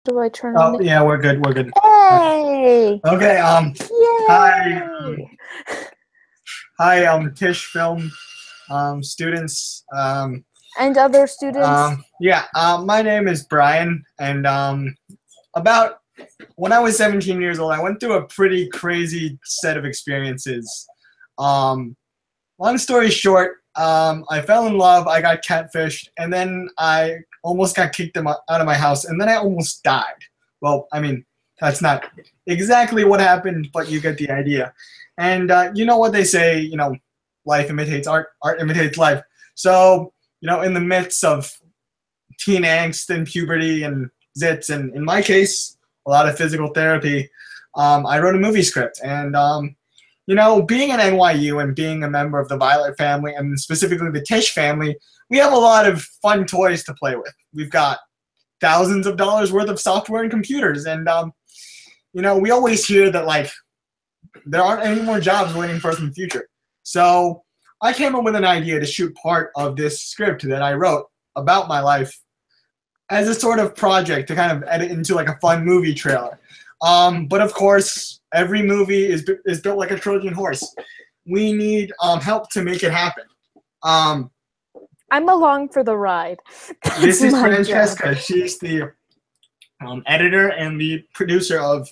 Do I turn on Oh the... yeah, we're good. We're good. Hey! Okay. Hi. Yay! Hi. Tish Film. Students. And other students? Yeah. My name is Brian, and about when I was 17 years old, I went through a pretty crazy set of experiences. Long story short, I fell in love. I got catfished, and then I almost got kicked out of my house, and then I almost died. Well, I mean, that's not exactly what happened, but you get the idea. And you know what they say, life imitates art, art imitates life. So, in the midst of teen angst and puberty and zits, and in my case, a lot of physical therapy, I wrote a movie script. And, being at NYU and being a member of the Violet family, and specifically the Tisch family, we have a lot of fun toys to play with. We've got thousands of dollars worth of software and computers. And, we always hear that, like, there aren't any more jobs waiting for us in the future. So I came up with an idea to shoot part of this script that I wrote about my life as a sort of project to kind of edit into like a fun movie trailer. But of course, every movie is built like a Trojan horse. We need help to make it happen. I'm along for the ride. This is my Francesca. job. She's the editor and the producer of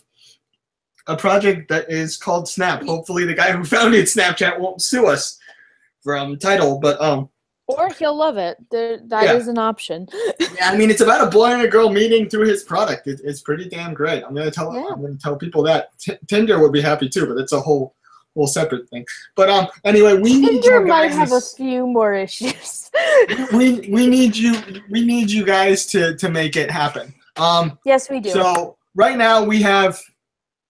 a project that is called Snap. Hopefully the guy who founded Snapchat won't sue us from title, but Or he'll love it. That is an option. yeah, I mean, it's about a boy and a girl meeting through his product. It's pretty damn great. I'm gonna tell people that. Tinder would be happy too, but it's a whole separate thing. But anyway, we need Tinder you might guys. have a few more issues. we need you guys to make it happen. Yes, we do. So right now we have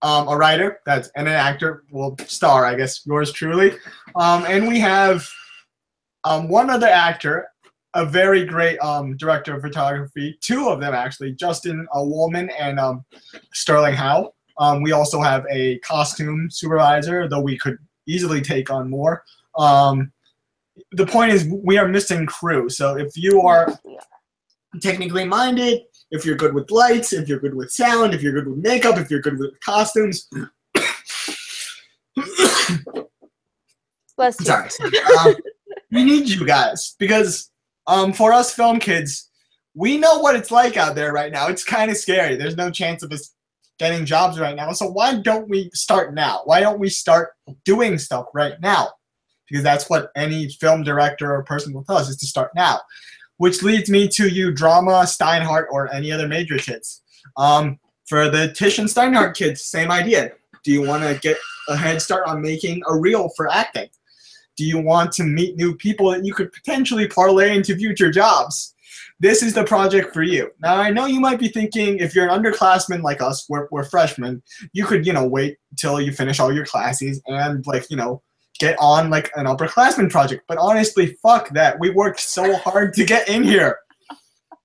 a writer and an actor, well, star, I guess, yours truly, and we have one other actor, a very great director of photography, two of them actually, Justin Woolman and Sterling Howe. We also have a costume supervisor, though we could easily take on more. The point is, we are missing crew. So if you are technically minded, if you're good with lights, if you're good with sound, if you're good with makeup, if you're good with costumes. Bless you. Sorry. We need you guys because for us film kids, we know what it's like out there right now. It's kind of scary. There's no chance of us getting jobs right now. So why don't we start now? Why don't we start doing stuff right now? Because that's what any film director or person will tell us, is to start now. Which leads me to you drama, Steinhardt, or any other major kids. For the Tisch and Steinhardt kids, same idea. Do you want to get a head start on making a reel for acting? Do you want to meet new people that you could potentially parlay into future jobs? This is the project for you. Now, I know you might be thinking, if you're an underclassman like us, we're freshmen, you could, wait till you finish all your classes and, get on, like, an upperclassman project. But honestly, fuck that. We worked so hard to get in here.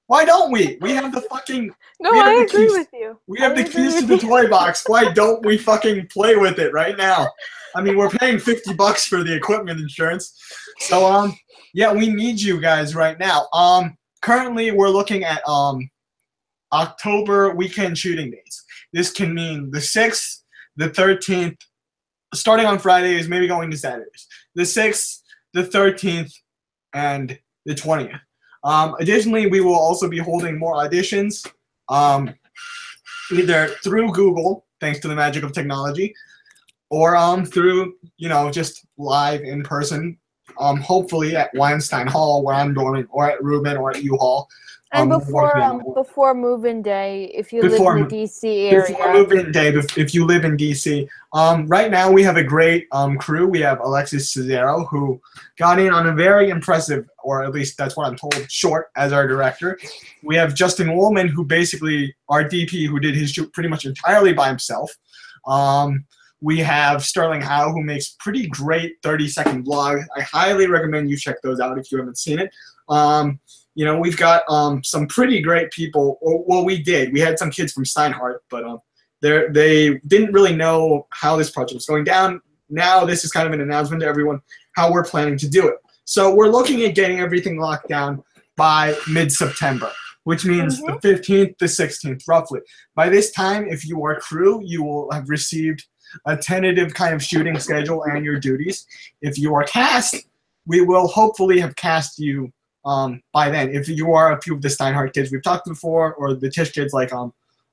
Why don't we? We have the fucking... No, I agree with you. We have the keys to the toy box. Why don't we fucking play with it right now? I mean, we're paying $50 for the equipment insurance. So, yeah, we need you guys right now. Currently, we're looking at October weekend shooting days. This can mean the 6th, the 13th, starting on Fridays, maybe going to Saturdays. The 6th, the 13th, and the 20th. Additionally, we will also be holding more auditions, either through Google, thanks to the magic of technology, or through, just live in person, hopefully at Weinstein Hall, where I'm dorming, or at Rubin, or at U-Haul. And before move-in day, if you live in the DC area. Before move-in day, if you live in DC. Right now we have a great crew. We have Alexis Cesaro, who got in on a very impressive, or at least that's what I'm told, short as our director. We have Justin Woolman, who basically, our DP, who did his shoot pretty much entirely by himself. We have Sterling Howe, who makes pretty great 30-second vlogs. I highly recommend you check those out if you haven't seen it. We've got some pretty great people. Well, we did. We had some kids from Steinhardt, but they didn't really know how this project was going down. Now this is kind of an announcement to everyone how we're planning to do it. So we're looking at getting everything locked down by mid-September. which means the 15th, the 16th, roughly. By this time, if you are crew, you will have received a tentative kind of shooting schedule and your duties. If you are cast, we will hopefully have cast you by then. If you are a few of the Steinhardt kids we've talked before, or the Tisch kids like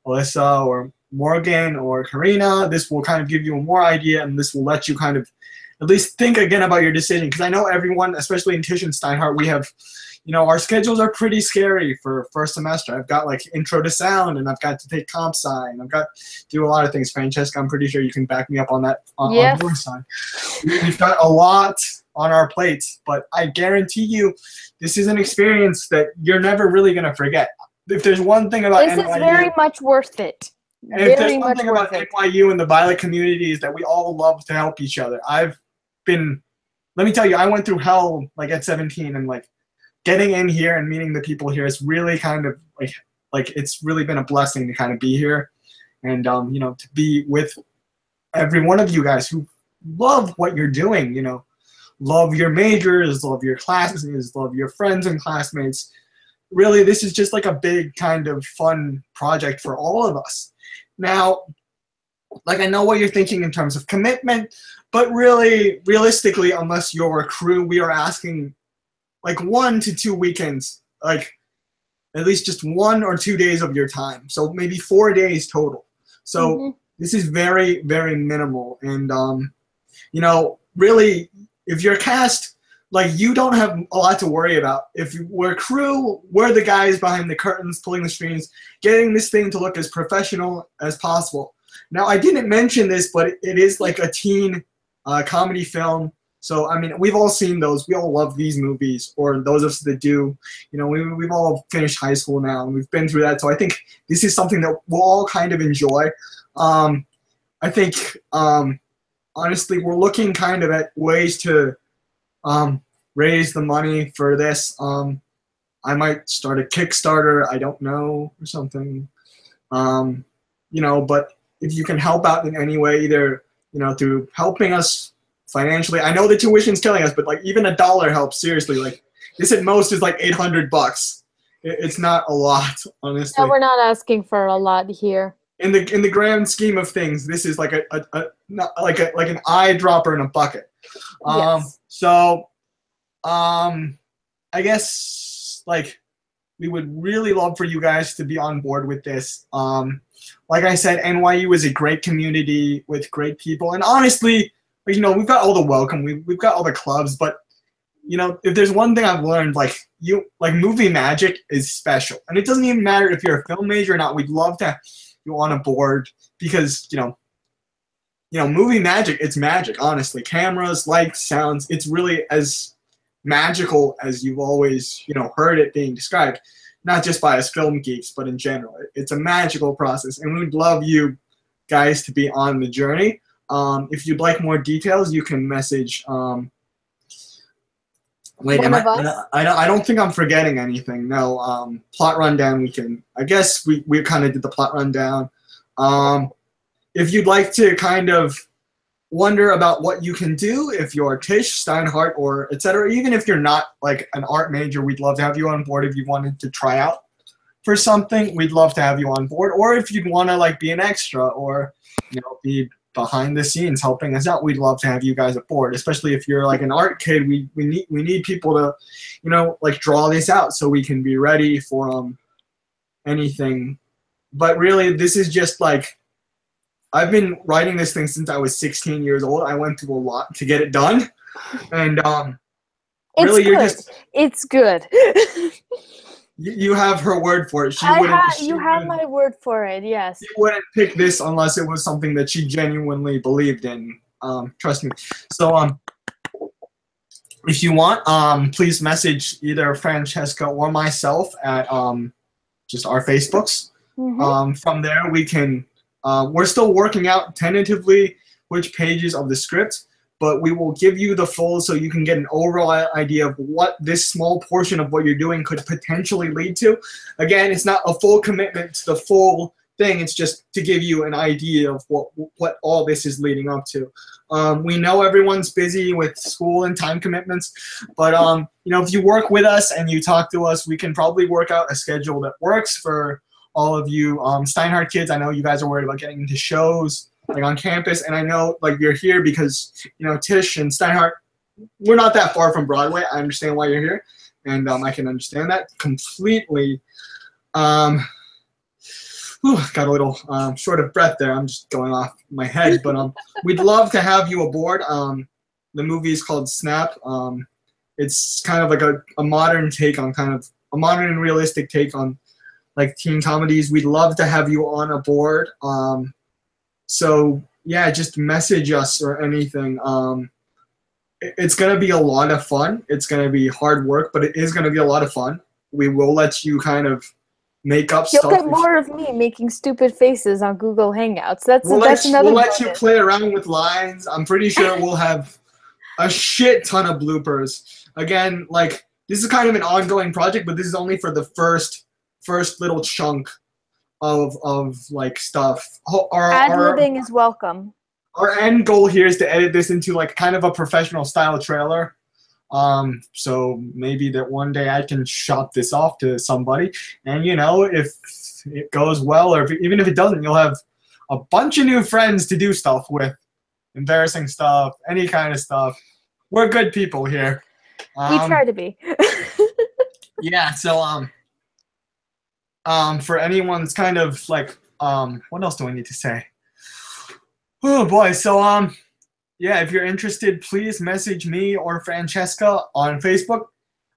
Alyssa or Morgan or Karina, this will kind of give you a more idea, and this will let you kind of at least think again about your decision. Because I know everyone, especially in Tisch and Steinhardt, we have, our schedules are pretty scary for first semester. I've got like intro to sound, and I've got to take comp sci, and I've got to do a lot of things. Francesca, I'm pretty sure you can back me up on that on your side. We've got a lot on our plates, but I guarantee you this is an experience that you're never really going to forget. If there's one thing about NYU, this is very much worth it. And if there's one thing about NYU and the Violet community is that we all love to help each other. Let me tell you, I went through hell like at 17, and like getting in here and meeting the people here is really kind of like it's really been a blessing to kind of be here, and to be with every one of you guys who love what you're doing. Love your majors, love your classes, love your friends and classmates. Really, this is just like a big kind of fun project for all of us. Now, like I know what you're thinking in terms of commitment, but really, realistically, unless you're a crew, we are asking like 1 to 2 weekends, like at least just 1 or 2 days of your time. So maybe 4 days total. So this is very, very minimal. And, really, if you're cast, like you don't have a lot to worry about. If we're crew, we're the guys behind the curtains, pulling the strings, getting this thing to look as professional as possible. Now, I didn't mention this, but it is like a teen comedy film. So, I mean, we've all seen those. We all love these movies, or those of us that do. We've all finished high school now, and we've been through that. So I think this is something that we'll all kind of enjoy. I think, honestly, we're looking kind of at ways to raise the money for this. I might start a Kickstarter, I don't know, or something. But if you can help out in any way, either, through helping us financially. I know the tuition's killing us, but like even $1 helps, seriously. Like this at most is like $800. It's not a lot, honestly. No, we're not asking for a lot here. In the grand scheme of things, this is like an eyedropper in a bucket. Yes. So, I guess like we would really love for you guys to be on board with this. Like I said, NYU is a great community with great people, and honestly, we've got all the welcome, we've got all the clubs, but if there's one thing I've learned, movie magic is special, and it doesn't even matter if you're a film major or not. We'd love to have you on a board because movie magic, it's magic, honestly. Cameras, lights, sounds, it's really as magical as you've always heard it being described, not just by us film geeks, but in general. It's a magical process, and we'd love you guys to be on the journey. If you'd like more details, you can message. Wait, I don't think I'm forgetting anything. No, plot rundown. I guess we kind of did the plot rundown. If you'd like to kind of wonder about what you can do, if you're Tisch, Steinhardt, or etc., even if you're not like an art major, we'd love to have you on board. If you wanted to try out for something, we'd love to have you on board. Or if you'd want to like be an extra or be behind the scenes helping us out, we'd love to have you guys aboard. Especially if you're like an art kid, we need people to like draw this out so we can be ready for anything. But really, this is just like, I've been writing this thing since I was 16 years old. I went through a lot to get it done, and really, it's good. You have her word for it. You have my word for it. Yes. She wouldn't pick this unless it was something that she genuinely believed in. Trust me. So if you want, please message either Francesca or myself at just our Facebooks. From there, we can. We're still working out tentatively which pages of the script, but we will give you the full so you can get an overall idea of what this small portion of what you're doing could potentially lead to. Again, it's not a full commitment to the full thing. It's just to give you an idea of what all this is leading up to. We know everyone's busy with school and time commitments, but you know, if you work with us and you talk to us, we can probably work out a schedule that works for all of you Steinhardt kids. I know you guys are worried about getting into shows like on campus, and I know like you're here because, you know, Tish and Steinhardt, we're not that far from Broadway. I understand why you're here, and I can understand that completely. Got a little short of breath there. I'm just going off my head, but we'd love to have you aboard. The movie is called Snap. It's kind of like a modern take on a modern and realistic take on like teen comedies. We'd love to have you on aboard. So yeah, just message us or anything. It's gonna be a lot of fun. It's gonna be hard work, but it is gonna be a lot of fun. We will let you kind of make up stuff. You'll get more of me making stupid faces on Google Hangouts. We'll another let you play around with lines. I'm pretty sure we'll have a shit ton of bloopers. Again, like, this is kind of an ongoing project, but this is only for the first little chunk of like stuff. Ad-libbing is welcome. Our end goal here is to edit this into like kind of a professional style trailer. So maybe that one day I can shop this off to somebody, and you know, if it goes well, or even if it doesn't, you'll have a bunch of new friends to do stuff with, embarrassing stuff, any kind of stuff. We're good people here. We try to be. Yeah. So for anyone's kind of like what else do I need to say? Oh boy. So yeah, if you're interested, please message me or Francesca on Facebook.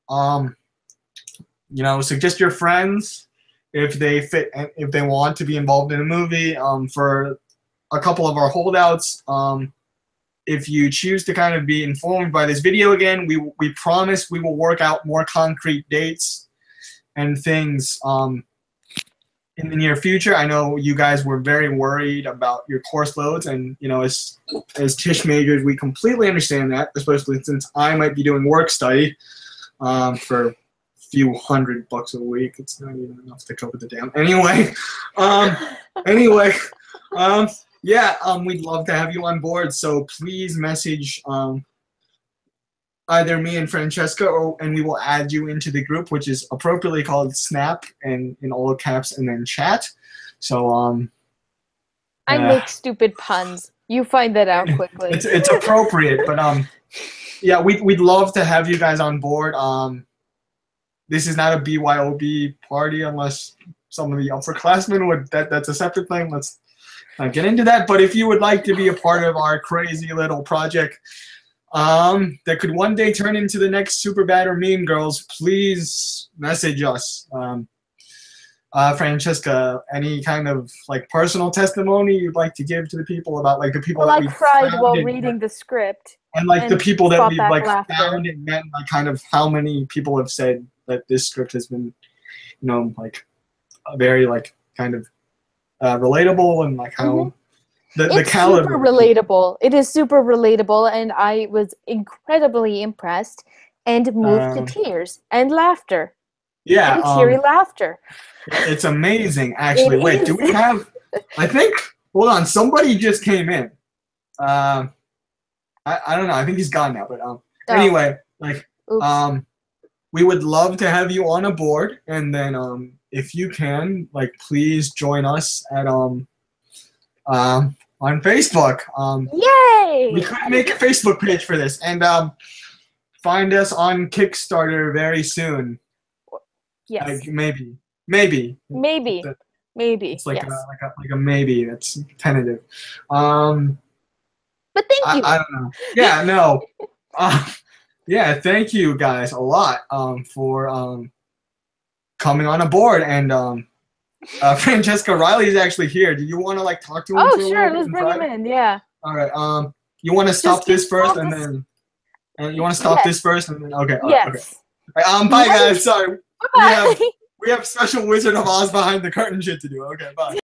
You know, suggest your friends if they want to be involved in a movie. For a couple of our holdouts, if you choose to kind of be informed by this video again, we promise we will work out more concrete dates and things in the near future. I know you guys were very worried about your course loads, and you know, as Tisch majors, we completely understand that, especially since I might be doing work study for a few $100 a week. It's not even enough to cover the damn. Anyway, yeah, we'd love to have you on board. So please message either me and Francesca, and we will add you into the group, which is appropriately called Snap, and in all caps, and then chat. So I make stupid puns. You find that out quickly. It's appropriate, but yeah, we'd love to have you guys on board. This is not a BYOB party unless some of the upperclassmen would. That's a separate thing. Let's not get into that. But if you would like to be a part of our crazy little project that could one day turn into the next Superbad or Mean Girls, please message us. Francesca, any kind of like personal testimony you'd like to give to the people about like the people that we cried while reading the script, and like the people that we've like laughter. found, and then like kind of how many people have said that this script has been, you know, like very like kind of relatable, and like how the caliber. Super relatable. It is super relatable, and I was incredibly impressed and moved to tears and laughter. Yeah, and teary laughter. It's amazing, actually. Wait, do we have? I think. Hold on, somebody just came in. I don't know. I think he's gone now. But anyway, like we would love to have you on a board, and then if you can, like, please join us at on Facebook. Yay! We could make a Facebook page for this, and find us on Kickstarter very soon. Yes. Like, maybe. It's like yes. a maybe. That's tentative. But thank you. I don't know. Yeah, no. Yeah, thank you guys a lot for coming on aboard, and Francesca Riley is actually here. Do you want to like talk to him? Oh, sure. Let's bring him in. Yeah. All right. You want to stop this first, and then you want to stop this first, and then okay. Yes. Okay. All right, bye guys. Sorry. Bye. We have special Wizard of Oz behind the curtain shit to do. Okay, bye.